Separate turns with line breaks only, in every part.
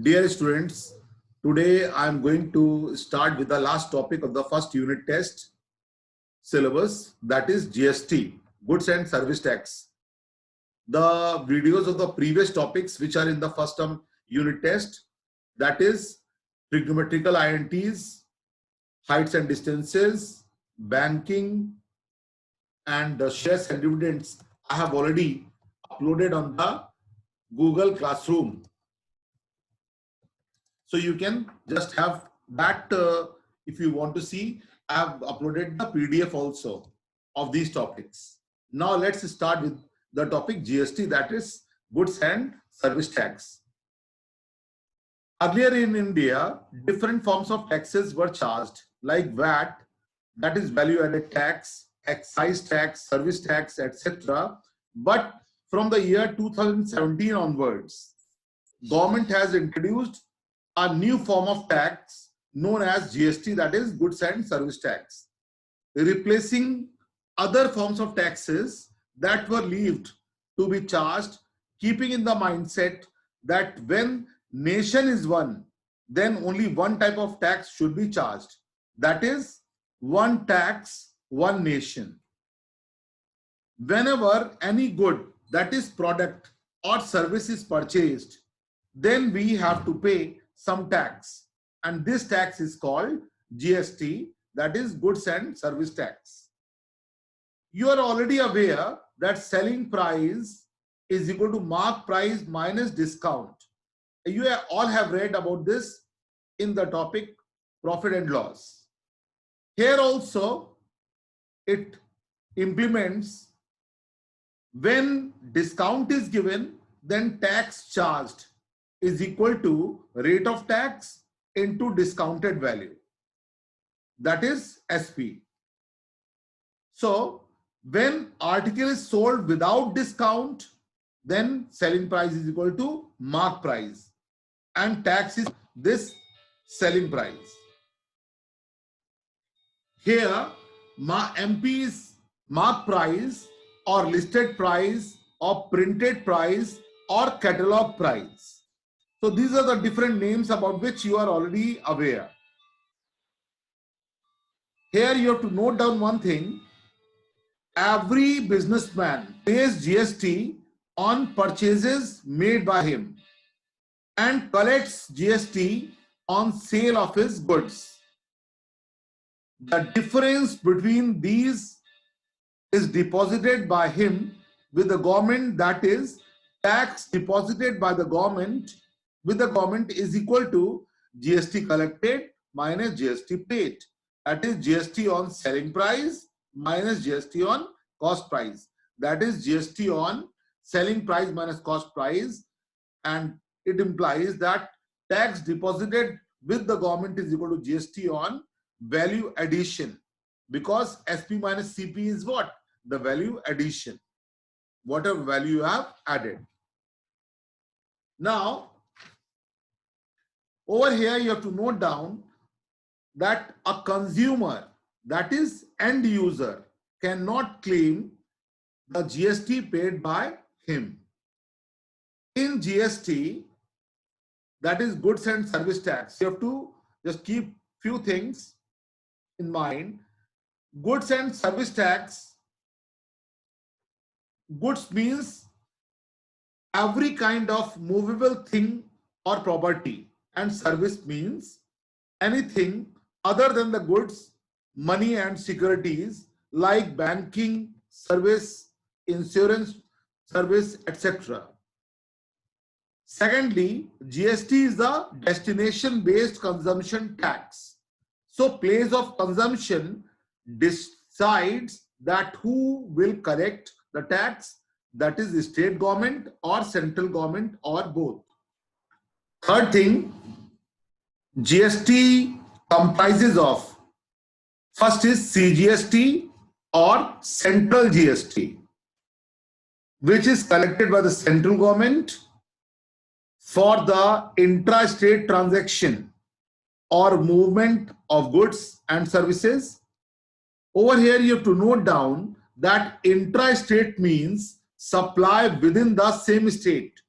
Dear students, today I am going to start with the last topic of the first unit test syllabus, that is GST, Goods and Service Tax. The videos of the previous topics which are in the first term unit test, that is trigonometrical INTs, heights and distances, banking, and the shares and dividends, I have already uploaded on the Google Classroom. So you can just have that if you want to see. I have uploaded the PDF also of these topics. Now let's start with the topic GST, that is Goods and Service Tax. Earlier in India, different forms of taxes were charged, like VAT, that is value added tax, excise tax, service tax, etc. But from the year 2017 onwards, government has introduced a new form of tax known as GST, that is Goods and Service Tax, replacing other forms of taxes that were believed to be charged, keeping in the mindset that when nation is one, then only one type of tax should be charged, that is one tax, one nation. Whenever any good, that is product or service is purchased, then we have to pay some tax, and this tax is called GST, that is Goods and Service Tax. You are already aware that selling price is equal to mark price minus discount. You all have read about this in the topic profit and loss. Here also it implements when discount is given, then tax charged is equal to rate of tax into discounted value, that is SP. So when article is sold without discount, then selling price is equal to mark price and tax is this selling price. Here MP is mark price or listed price or printed price or catalog price. So these are the different names about which you are already aware. Here you have to note down one thing. Every businessman pays GST on purchases made by him and collects GST on sale of his goods. The difference between these is deposited by him with the government, that is tax deposited by the government with the government is equal to GST collected minus GST paid. That is GST on selling price minus GST on cost price. That is GST on selling price minus cost price, and it implies that tax deposited with the government is equal to GST on value addition, because SP minus CP is what? The value addition, whatever value you have added. Now over here you have to note down that a consumer, that is end user, cannot claim the GST paid by him. In GST, that is Goods and Service Tax, you have to just keep few things in mind. Goods and Service Tax, goods means every kind of movable thing or property, and service means anything other than the goods, money and securities like banking service, insurance service, etc. Secondly, GST is the destination based consumption tax. So place of consumption decides that who will collect the tax, that is the state government or central government or both. Third thing, GST comprises of, first is CGST or central GST, which is collected by the central government for the intra-state transaction or movement of goods and services. Over here you have to note down that intra-state means supply within the same state,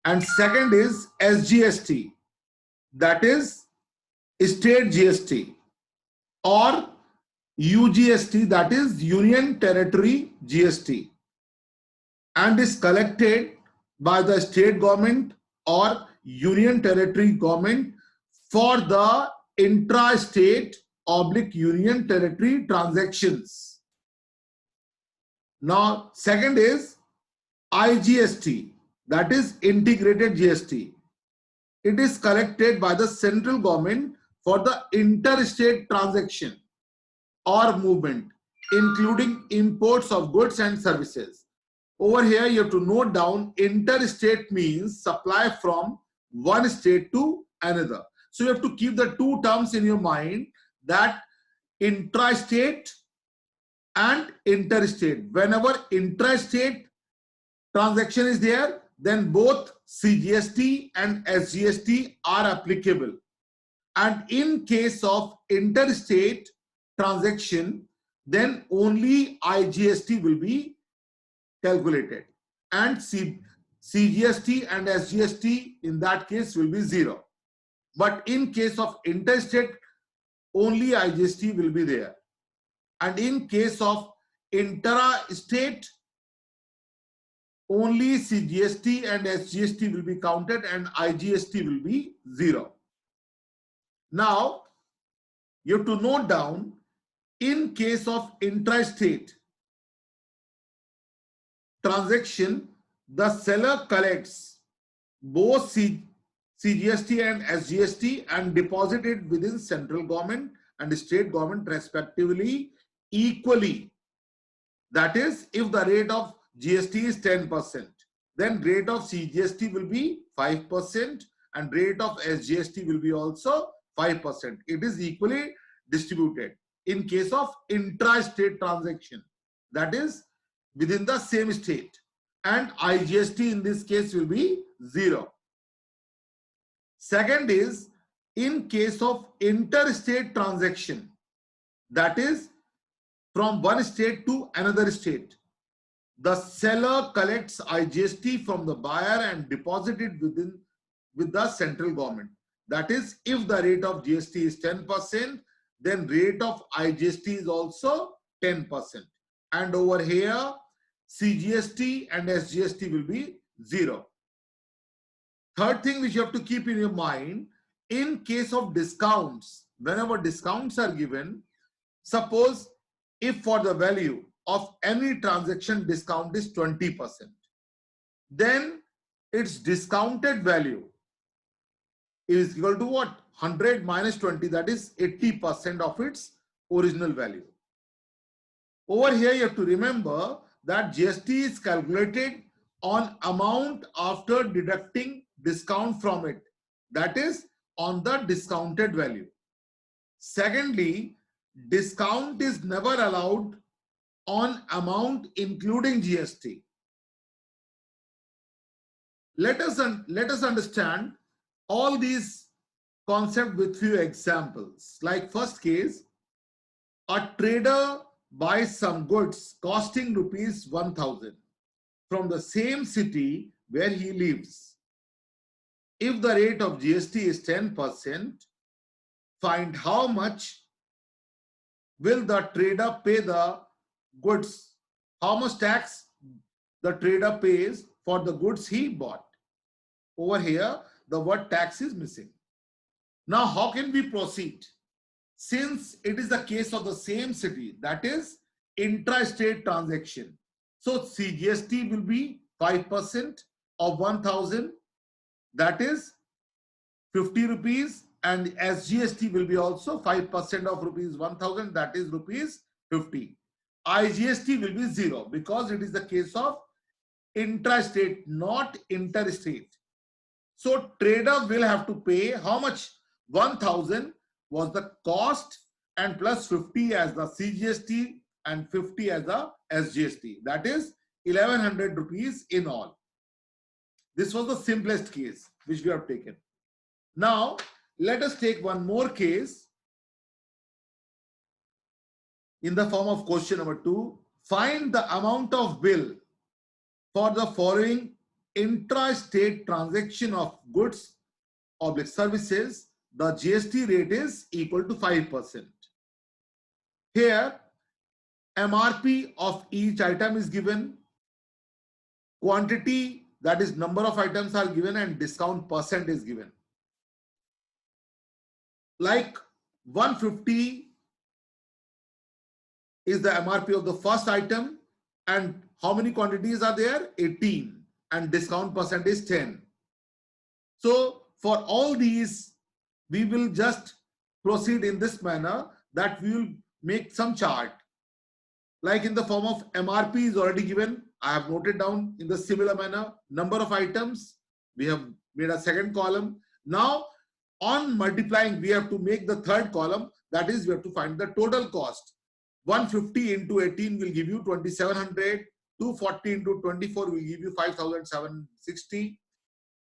And second is SGST, that is state GST, or UGST, that is Union Territory GST, and is collected by the state government or Union Territory government for the intra-state oblique Union Territory transactions. Now, second is IGST, that is integrated GST. It is collected by the central government for the interstate transaction or movement, including imports of goods and services. Over here, you have to note down interstate means supply from one state to another. So you have to keep the two terms in your mind, that intrastate and interstate. Whenever intrastate transaction is there, then both CGST and SGST are applicable. And in case of interstate transaction, then only IGST will be calculated, and CGST and SGST in that case will be 0. But in case of interstate, only IGST will be there. And in case of intra-state, only CGST and SGST will be counted and IGST will be 0. Now, you have to note down, in case of intrastate transaction, the seller collects both CGST and SGST and deposit it within central government and state government respectively equally. That is, if the rate of GST is 10%, then rate of CGST will be 5% and rate of SGST will be also 5%. It is equally distributed in case of intra-state transaction, that is within the same state, and IGST in this case will be 0. Second is in case of interstate transaction, that is from one state to another state, the seller collects IGST from the buyer and deposit it with the central government. That is, if the rate of GST is 10%, then rate of IGST is also 10%. And over here, CGST and SGST will be 0. Third thing which you have to keep in your mind, in case of discounts, whenever discounts are given, suppose if for the value of any transaction discount is 20%, then its discounted value is equal to what? 100 minus 20, that is 80% of its original value. Over here, you have to remember that GST is calculated on amount after deducting discount from it, that is on the discounted value. Secondly, discount is never allowed on amount including GST. Let us understand all these concepts with few examples. Like first case, a trader buys some goods costing rupees 1,000 from the same city where he lives. If the rate of GST is 10%, find how much will the trader pay the goods, how much tax the trader pays for the goods he bought. Over here, the word tax is missing. Now, how can we proceed? Since it is the case of the same city, that is intra-state transaction, so CGST will be 5% of 1,000, that is 50 rupees, and SGST will be also 5% of rupees 1,000, that is rupees 50. IGST will be 0 because it is the case of intrastate, not interstate. So trader will have to pay how much? 1,000 was the cost and plus 50 as the CGST and 50 as the SGST. That is 1,100 rupees in all. This was the simplest case which we have taken. Now let us take one more case in the form of question number 2. Find the amount of bill for the following intra-state transaction of goods or services, the GST rate is equal to 5%. Here, MRP of each item is given, quantity, that is number of items are given, and discount percent is given. Like 150 is the MRP of the first item, and how many quantities are there? 18, and discount percent is 10. So for all these, we will just proceed in this manner, that we will make some chart. Like in the form of MRP is already given. I have noted down in the similar manner. Number of items, we have made a second column. Now on multiplying, we have to make the third column. That is, we have to find the total cost. 150 into 18 will give you 2700. 240 into 24 will give you 5760.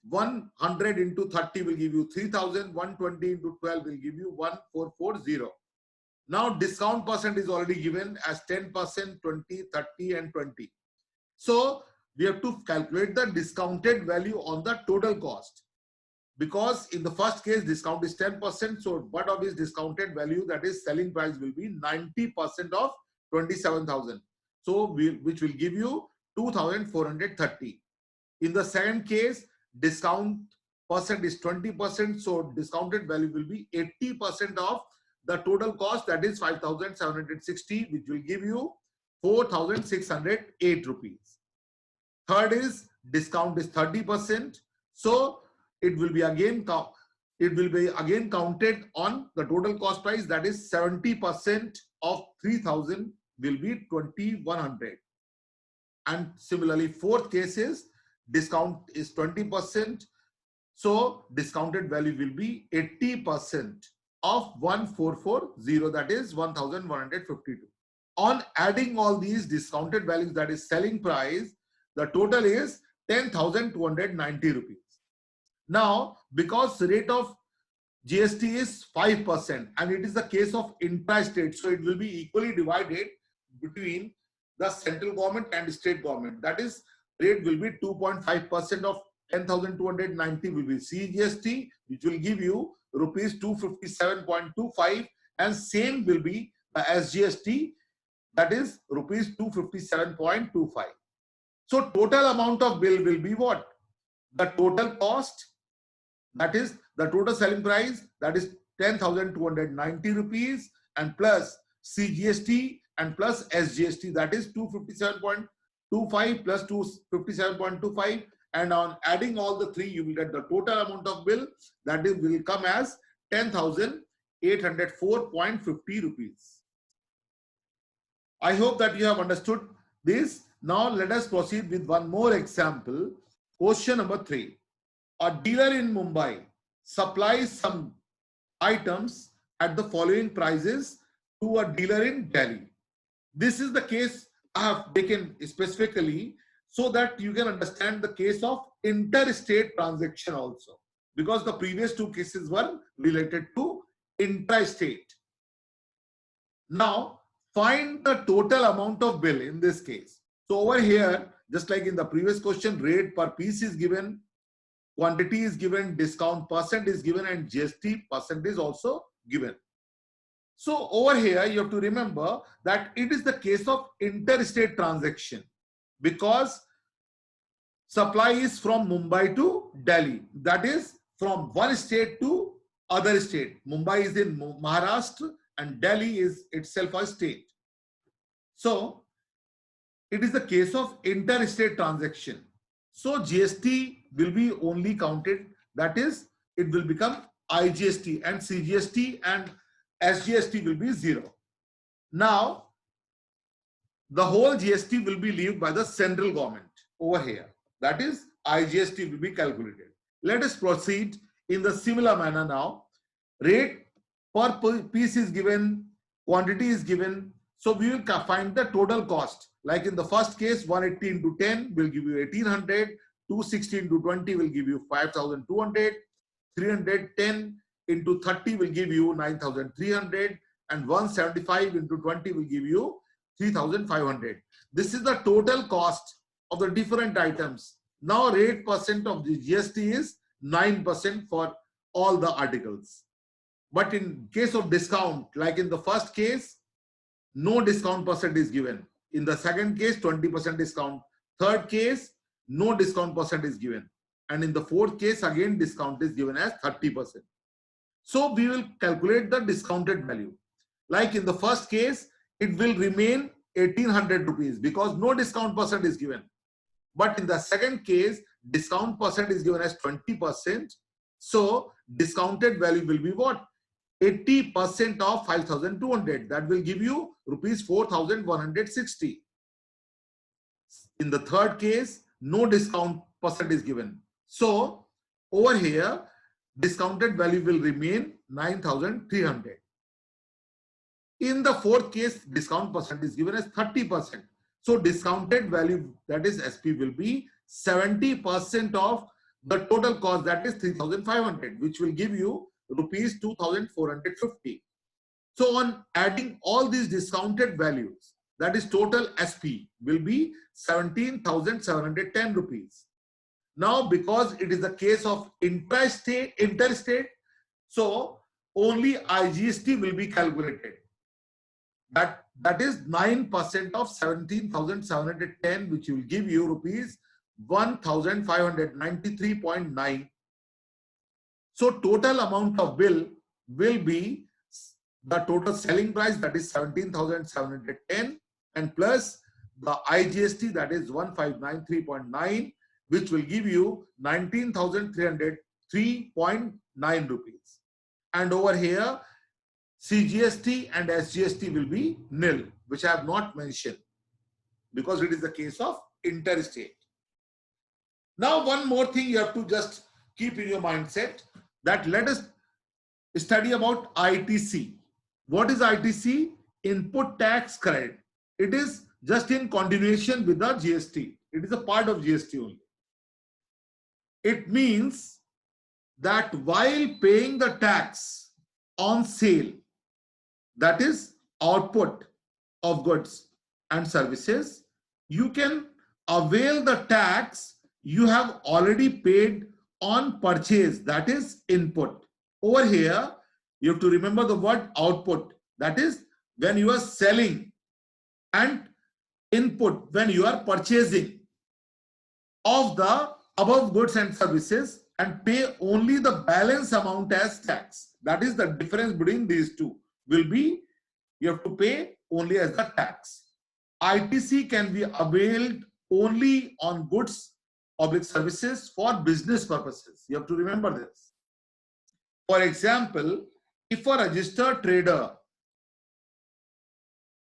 100 into 30 will give you 3000. 120 into 12 will give you 1440. Now discount percent is already given as 10%, 20, 30 and 20. So we have to calculate the discounted value on the total cost. Because in the first case discount is 10%, so what of his discounted value, that is selling price, will be 90% of 27,000. So which will give you 2,430. In the second case, discount percent is 20%, so discounted value will be 80% of the total cost, that is 5,760, which will give you 4,608 rupees. Third is discount is 30%, so it will be again counted on the total cost price, that is 70% of 3,000 will be 2,100. And similarly, fourth case is discount is 20%, so discounted value will be 80% of 1,440, that is 1,152. On adding all these discounted values, that is selling price, the total is 10,290 rupees. Now, because the rate of GST is 5% and it is the case of intra-state, so it will be equally divided between the central government and state government. That is, rate will be 2.5% of 10,290 will be CGST, which will give you rupees 257.25, and same will be the SGST, that is rupees 257.25. So total amount of bill will be what? The total cost, that is the total selling price, that is 10,290 rupees, and plus CGST and plus SGST, that is 257.25 plus 257.25, and on adding all the three, you will get the total amount of bill, that is will come as 10,804.50 rupees. I hope that you have understood this. Now let us proceed with one more example. Question number 3. A dealer in Mumbai supplies some items at the following prices to a dealer in Delhi. This is the case I have taken specifically so that you can understand the case of interstate transaction also, because the previous two cases were related to intra-state. Now find the total amount of bill in this case. So over here, just like in the previous question, rate per piece is given, quantity is given, discount percent is given, and GST percent is also given. So over here, you have to remember that it is the case of interstate transaction, because supply is from Mumbai to Delhi, that is from one state to other state. Mumbai is in Maharashtra and Delhi is itself a state. So it is the case of interstate transaction. So GST will be only counted, that is it will become IGST, and CGST and SGST will be 0. Now the whole GST will be levied by the central government over here, that is IGST will be calculated. Let us proceed in the similar manner now. Rate per piece is given, quantity is given, so we will find the total cost. Like in the first case, 180 into 10 will give you 1800, 260 into 20 will give you 5200, 310 into 30 will give you 9300, and 175 into 20 will give you 3500. This is the total cost of the different items Now rate percent of the GST is 9% for all the articles. But in case of discount, like in the first case, no discount percent is given. In the second case, 20% discount. Third case, no discount percent is given. And in the fourth case, again, discount is given as 30%. So we will calculate the discounted value. Like in the first case, it will remain 1800 rupees because no discount percent is given. But in the second case, discount percent is given as 20%. So discounted value will be what? 80% of 5,200. That will give you rupees 4,160. In the third case, no discount percent is given. So over here, discounted value will remain 9,300. In the fourth case, discount percent is given as 30%. So discounted value, that is SP, will be 70% of the total cost, that is 3,500, which will give you rupees 2,450. So on adding all these discounted values, that is total SP will be 17,710 rupees. Now, because it is the case of interstate, so only IGST will be calculated. That is 9% of 17,710, which will give you rupees 1,593.9. So total amount of bill will be the total selling price, that is 17,710, and plus the IGST, that is 1,593.9, which will give you 19,303.9 rupees. And over here, CGST and SGST will be nil, which I have not mentioned because it is the case of interstate. Now, one more thing you have to just keep in your mindset, that let us study about ITC. What is ITC? Input tax credit. It is just in continuation with the GST. It is a part of GST only. It means that while paying the tax on sale, that is output of goods and services, you can avail the tax you have already paid on purchase, that is input. Over here, you have to remember the word output, that is when you are selling, and input when you are purchasing of the above goods and services, and pay only the balance amount as tax. That is the difference between these two. Will be you have to pay only as the tax. ITC can be availed only on goods or services for business purposes. You have to remember this. For example, if a registered trader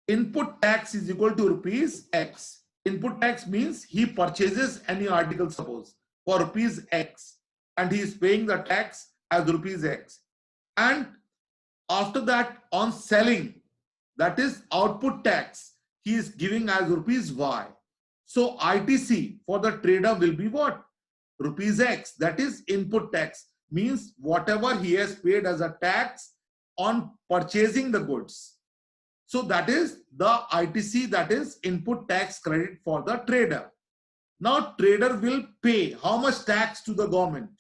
input tax is equal to rupees X. Input tax means he purchases any article, suppose, for rupees X, and he is paying the tax as rupees X. And after that, on selling, that is output tax, he is giving as rupees Y. So ITC for the trader will be what? Rupees X, that is input tax, means whatever he has paid as a tax on purchasing the goods. So that is the ITC, that is input tax credit for the trader. Now trader will pay how much tax to the government?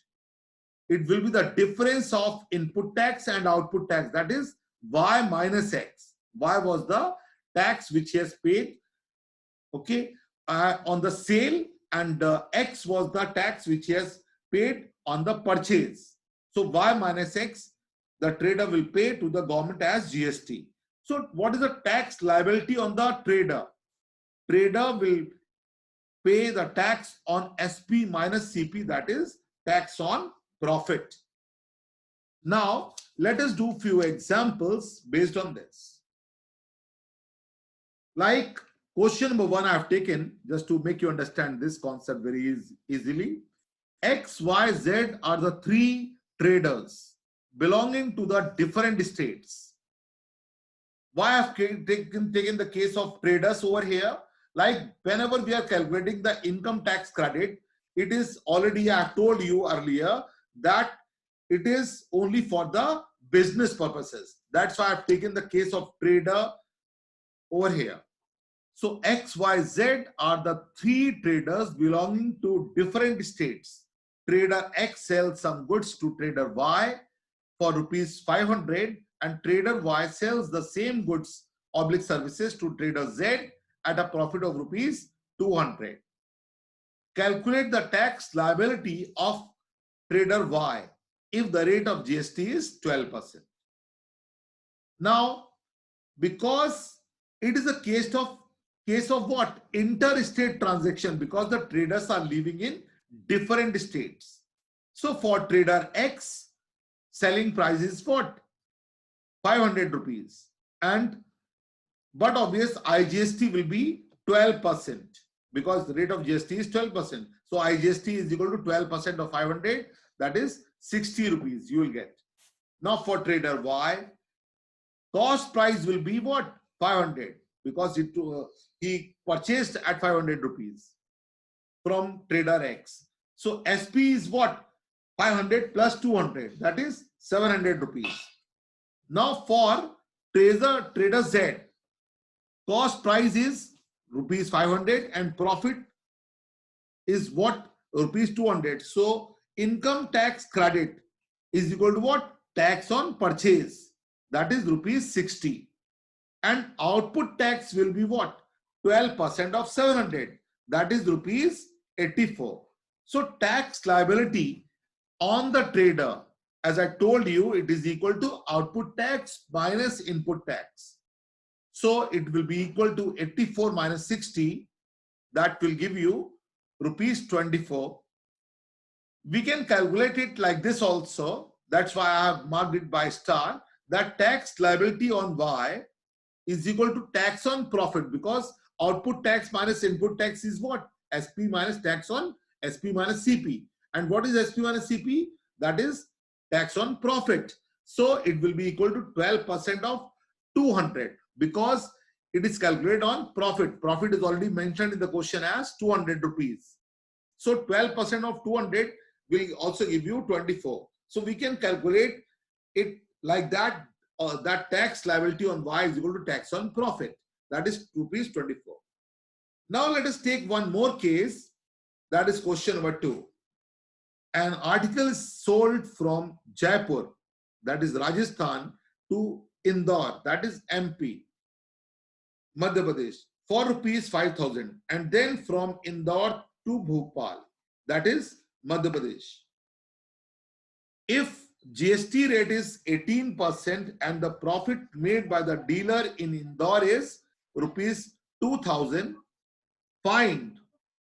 It will be the difference of input tax and output tax, that is Y minus X. Y was the tax which he has paid, okay, on the sale, and X was the tax which he has paid on the purchase. So Y minus X, the trader will pay to the government as GST. So what is the tax liability on the trader? Trader will pay the tax on SP minus CP, that is tax on profit. Now let us do few examples based on this. Like question number 1 I have taken just to make you understand this concept very easily. X, Y, Z are the 3 traders belonging to the different states. Why I have taken the case of traders over here? Like whenever we are calculating the income tax credit, it is already, I have told you earlier that it is only for the business purposes. That's why I have taken the case of trader over here. So X, Y, Z are the three traders belonging to different states. Trader X sells some goods to trader Y for rupees 500 and trader Y sells the same goods oblique services to trader Z at a profit of rupees 200. Calculate the tax liability of trader Y if the rate of GST is 12%. Now, because it is a case of what? Interstate transaction, because the traders are living in different states. So for trader X, selling price is what? 500 rupees. But obvious IGST will be 12% because the rate of GST is 12%. So IGST is equal to 12% of 500, that is 60 rupees you will get. Now for trader Y, cost price will be what? 500 because he purchased at 500 rupees from trader X. So SP is what? 500 plus 200, that is 700 rupees. Now for trader Z, cost price is rupees 500 and profit is what? Rupees 200. So income tax credit is equal to what? Tax on purchase, that is rupees 60. And output tax will be what? 12% of 700, that is rupees 84. So tax liability on the trader, as I told you, it is equal to output tax minus input tax. So it will be equal to 84 minus 60, that will give you rupees 24. We can calculate it like this also. That's why I have marked it by star. That tax liability on Y is equal to tax on profit, because output tax minus input tax is what? SP minus tax on SP minus CP. And what is SP minus CP? That is tax on profit. So it will be equal to 12% of 200 because it is calculated on profit. Profit is already mentioned in the question as 200 rupees. So 12% of 200 will also give you 24. So we can calculate it like that. That tax liability on Y is equal to tax on profit, that is rupees 24. Now let us take one more case, that is question number 2. An article is sold from Jaipur, that is Rajasthan, to Indore, that is MP, Madhya Pradesh, for rupees 5,000, and then from Indore to Bhopal, that is Madhya Pradesh. If GST rate is 18% and the profit made by the dealer in Indore is rupees 2,000, find